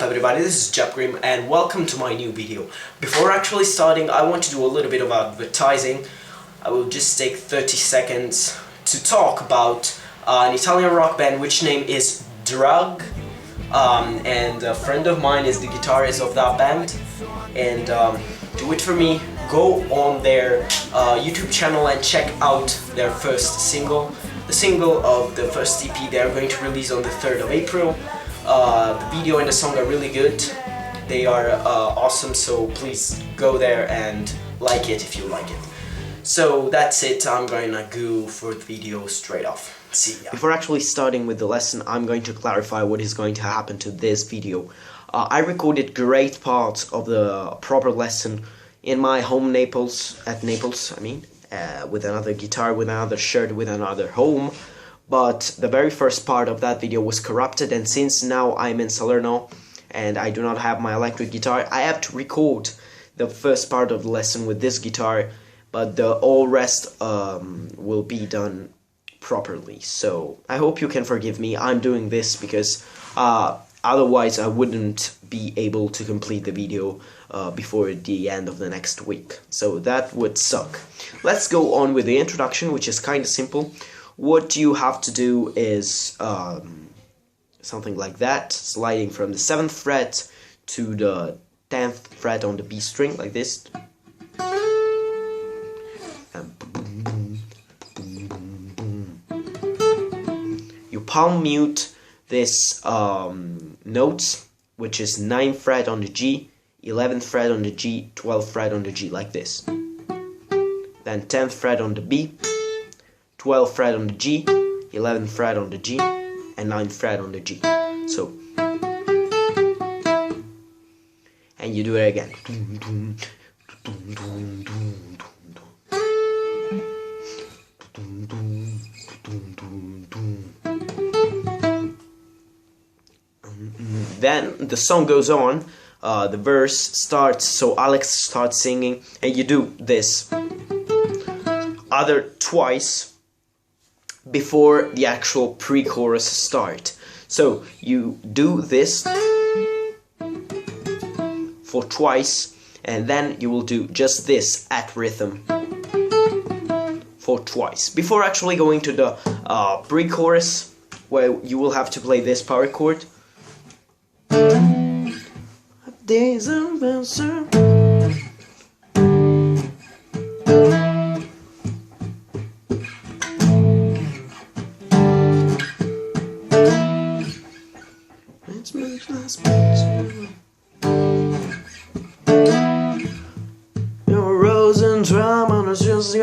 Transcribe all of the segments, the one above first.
everybody, this is Jepp and welcome to my new video. Before actually starting, I want to do a little bit of advertising. I will just take 30 seconds to talk about an Italian rock band which name is Drug, and a friend of mine is the guitarist of that band, and do it for me, go on their YouTube channel and check out their first single. The single of the first EP they are going to release on the 3rd of April. The video and the song are really good. They are awesome, so please go there and like it if you like it. So that's it, I'm gonna go for the video straight off. See ya. Before actually starting with the lesson, I'm going to clarify what is going to happen to this video. I recorded great parts of the proper lesson in my home Naples, with another guitar, with another shirt, with another home. But the very first part of that video was corrupted, and since now I'm in Salerno and I do not have my electric guitar, I have to record the first part of the lesson with this guitar, but the all rest will be done properly. So I hope you can forgive me. I'm doing this because otherwise I wouldn't be able to complete the video before the end of the next week. So that would suck. Let's go on with the introduction, which is kind of simple. What you have to do is something like that, sliding from the 7th fret to the 10th fret on the B string, like this. You palm mute this notes, which is 9th fret on the G, 11th fret on the G, 12th fret on the G, like this. Then 10th fret on the B, 12th fret on the G, 11th fret on the G, and 9th fret on the G. So, and you do it again. Then the song goes on, the verse starts, so Alex starts singing, and you do this other twice before the actual pre-chorus start. So you do this for twice, and then you will do just this at rhythm for twice before actually going to the pre-chorus, where you will have to play this power chord. Days of answer. Your rose and drum on the just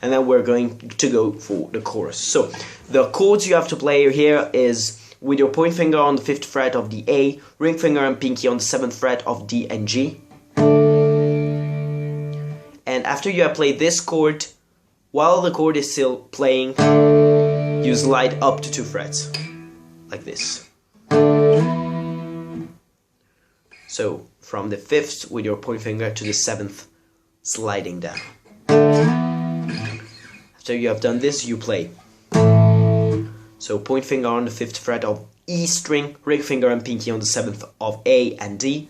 and then we're going to go for the chorus. So the chords you have to play here is with your point finger on the 5th fret of the A, ring finger and pinky on the 7th fret of D and G. And after you have played this chord, while the chord is still playing, you slide up to 2 frets, like this. So from the 5th with your point finger to the 7th, sliding down. After you have done this, you play. So point finger on the 5th fret of E string, ring finger and pinky on the 7th of A and D,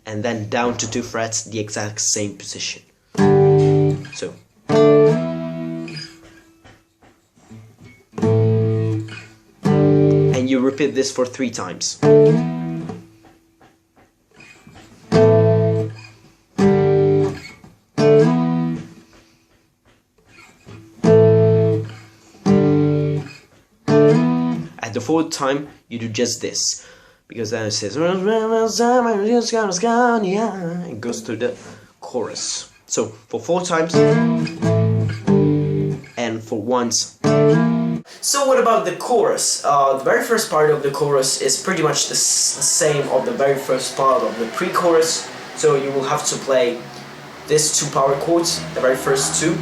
and then down to 2 frets, the exact same position. So. And you repeat this for 3 times. At the 4th time, you do just this, because then it says, it goes to the chorus. So for 4 times, and for once. So what about the chorus? The very first part of the chorus is pretty much the same of the very first part of the pre-chorus. So you will have to play these 2 power chords, the very first 2.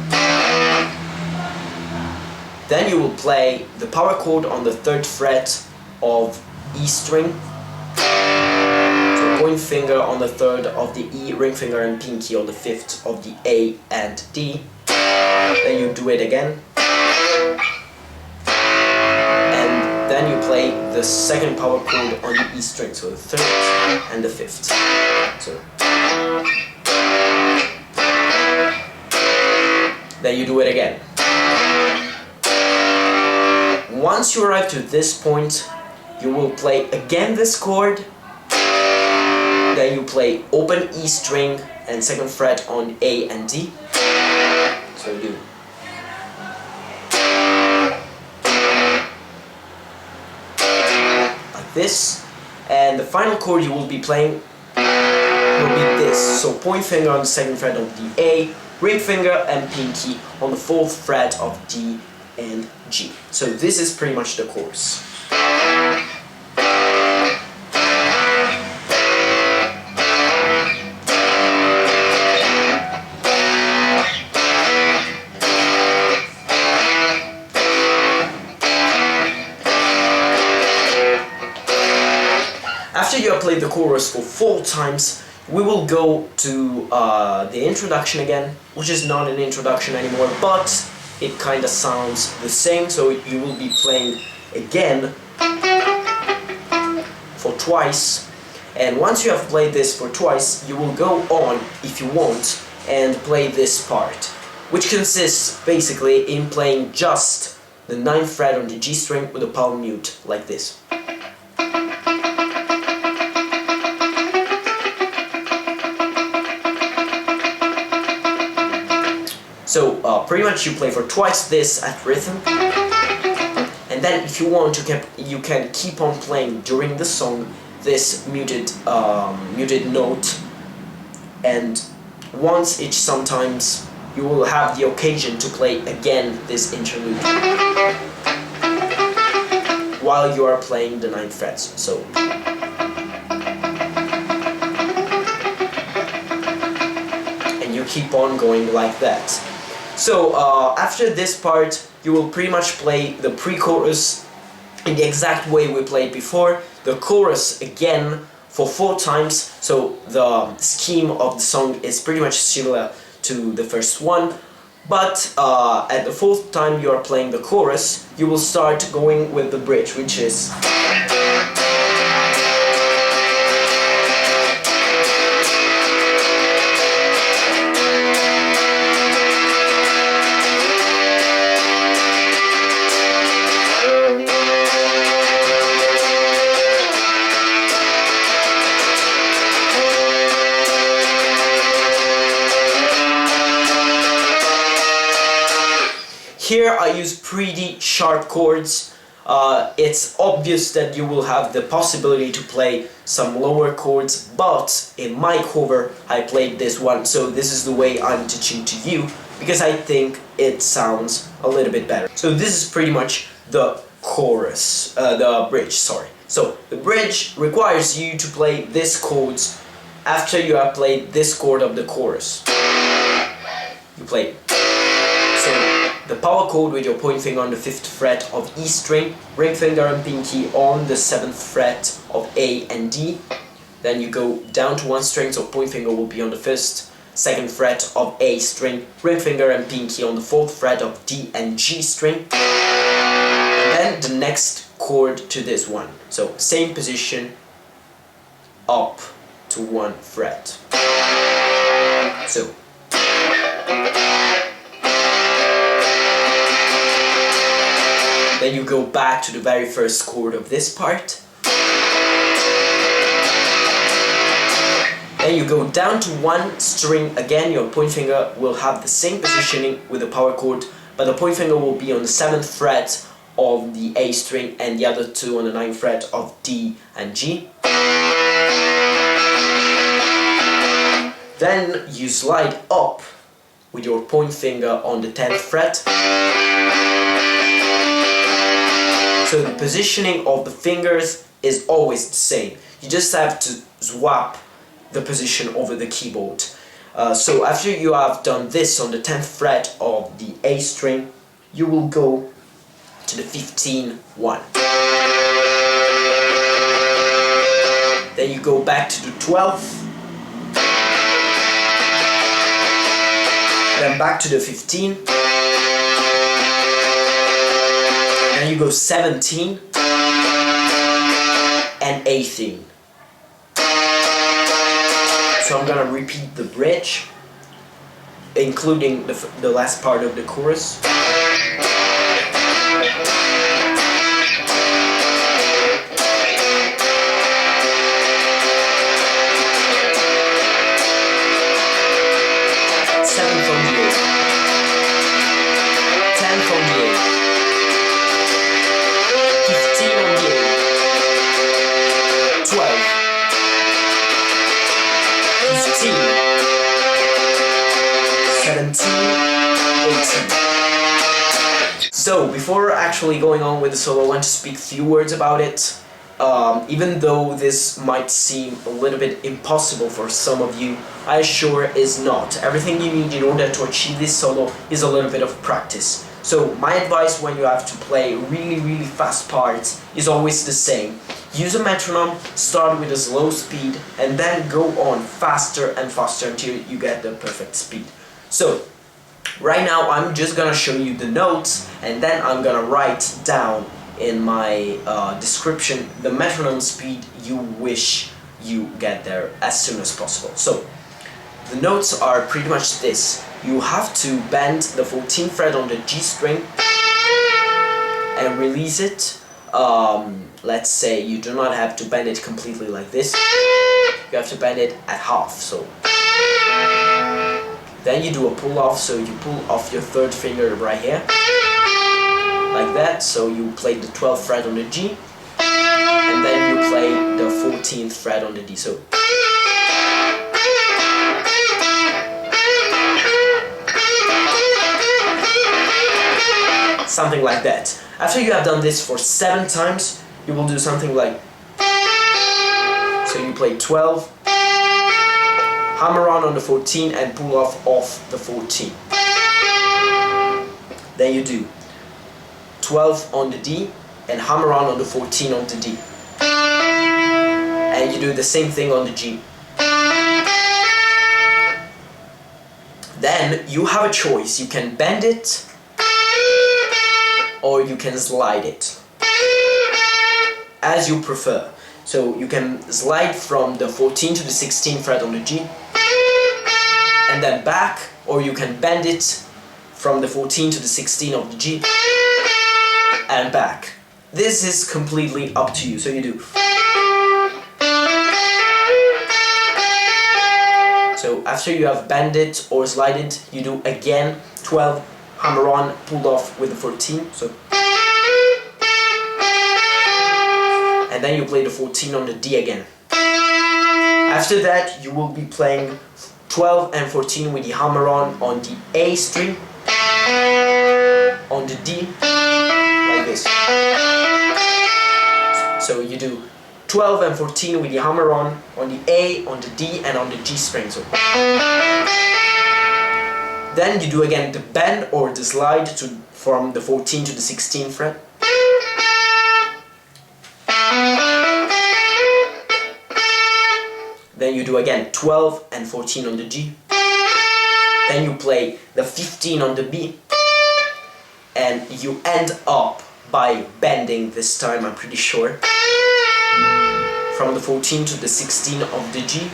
Then you will play the power chord on the 3rd fret of E string. So point finger on the 3rd of the E, ring finger and pinky on the 5th of the A and D. Then you do it again. And then then you play the second power chord on the E string, so the third and the fifth. So then you do it again. Once you arrive to this point, you will play again this chord, then you play open E string and second fret on A and D. So you do like this, and the final chord you will be playing will be this. So point finger on the second fret of the A, ring finger and pinky on the fourth fret of D and G. So this is pretty much the chorus. After you have played the chorus for 4 times, we will go to the introduction again, which is not an introduction anymore, but it kind of sounds the same, so you will be playing again for twice. And once you have played this for twice, you will go on, if you want, and play this part, which consists basically in playing just the 9th fret on the G string with a palm mute, like this. So pretty much you play for twice this at rhythm, and then if you want you can keep on playing during the song this muted note, and once each sometimes you will have the occasion to play again this interlude while you are playing the 9th frets. So and you keep on going like that. So after this part, you will pretty much play the pre-chorus in the exact way we played before, the chorus again for 4 times, so the scheme of the song is pretty much similar to the first one, but at the 4th time you are playing the chorus, you will start going with the bridge, which is here I use pretty sharp chords. It's obvious that you will have the possibility to play some lower chords, but in my cover I played this one, so this is the way I'm teaching to you, because I think it sounds a little bit better. So this is pretty much the chorus, the bridge, sorry. So the bridge requires you to play these chords after you have played this chord of the chorus. You play the power chord with your point finger on the 5th fret of E string, ring finger and pinky on the 7th fret of A and D. Then you go down to 1 string, so point finger will be on the 1st, 2nd fret of A string, ring finger and pinky on the 4th fret of D and G string. And then the next chord to this one. So same position, up to 1 fret. So then you go back to the very first chord of this part. Then you go down to 1 string again, your point finger will have the same positioning with the power chord, but the point finger will be on the 7th fret of the A string and the other 2 on the 9th fret of D and G. Then you slide up with your point finger on the 10th fret. So the positioning of the fingers is always the same. You just have to swap the position over the keyboard. So after you have done this on the 10th fret of the A string, you will go to the 15-1. Then you go back to the 12th. Then back to the 15. And you go 17. and A theme. So I'm gonna repeat the bridge, including the last part of the chorus. So, before actually going on with the solo, I want to speak a few words about it. Even though this might seem a little bit impossible for some of you, I assure is not. Everything you need in order to achieve this solo is a little bit of practice. So, my advice when you have to play really fast parts is always the same. Use a metronome, start with a slow speed, and then go on faster and faster until you get the perfect speed. So, right now I'm just gonna show you the notes, and then I'm gonna write down in my description the metronome speed you wish you get there as soon as possible. So, the notes are pretty much this. You have to bend the 14th fret on the G string and release it. Let's say you do not have to bend it completely like this. You have to bend it at half. So then you do a pull off, so you pull off your third finger right here, like that. So you play the 12th fret on the G, and then you play the 14th fret on the D. So something like that. After you have done this for 7 times, you will do something like, so you play 12, hammer on the 14 and pull off the 14. Then you do 12 on the D and hammer on the 14 on the D. And you do the same thing on the G. Then you have a choice. You can bend it or you can slide it, as you prefer. So you can slide from the 14 to the 16th fret on the G, and then back, or you can bend it from the 14 to the 16 of the G, and back. This is completely up to you, so you do. So after you have bend it or slide it, you do again 12, hammer on, pulled off with the 14, so. And then you play the 14 on the D again. After that, you will be playing 12 and 14 with the hammer on the A string, on the D, like this. So you do 12 and 14 with the hammer on the A, on the D, and on the G string. So. Then you do again the bend or the slide from the 14 to the 16th fret. Then you do again 12 and 14 on the G. Then you play the 15 on the B. And you end up by bending this time, I'm pretty sure, from the 14 to the 16 of the G,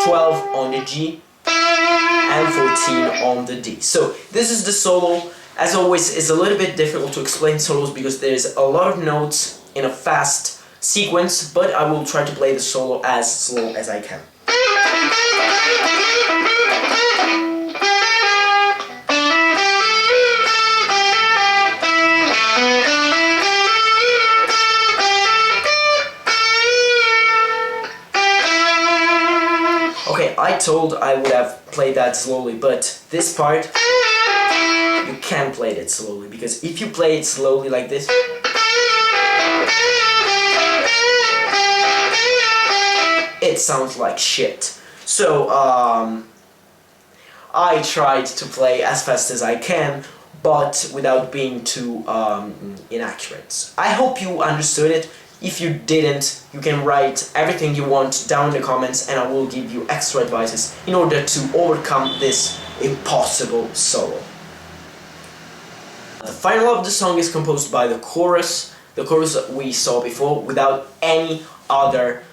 12 on the G, and 14 on the D. So this is the solo. As always, it's a little bit difficult to explain solos because there's a lot of notes in a fast sequence, but I will try to play the solo as slow as I can. Okay, I told I would have played that slowly, but this part, you can play it slowly, because if you play it slowly like this, it sounds like shit. So, I tried to play as fast as I can, but without being too inaccurate. I hope you understood it. If you didn't, you can write everything you want down in the comments, and I will give you extra advices in order to overcome this impossible solo. The final of the song is composed by the chorus. the chorus we saw before without any other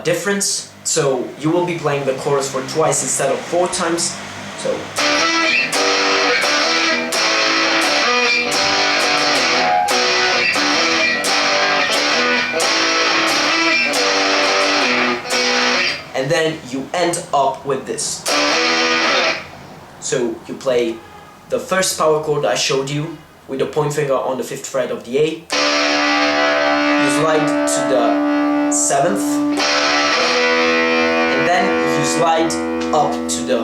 difference. So you will be playing the chorus for twice instead of 4 times. So and then you end up with this. So you play the first power chord I showed you with the point finger on the 5th fret of the A. You slide to the 7th, and then you slide up to the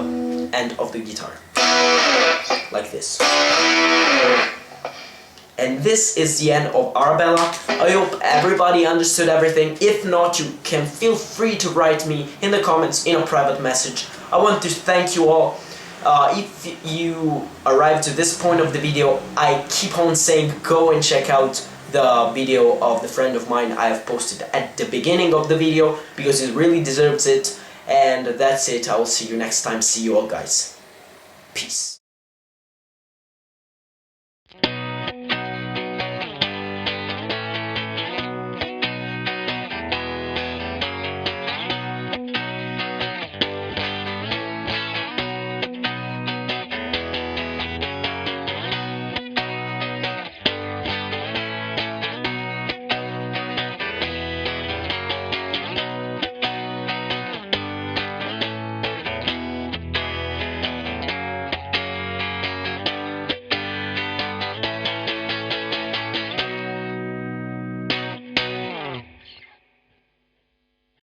end of the guitar, like this. And this is the end of Arabella. I hope everybody understood everything. If not, you can feel free to write me in the comments in a private message. I want to thank you all. If you arrived to this point of the video, I keep on saying go and check out the video of the friend of mine I have posted at the beginning of the video, because it really deserves it. And that's it. I will see you next time. See you all, guys. Peace.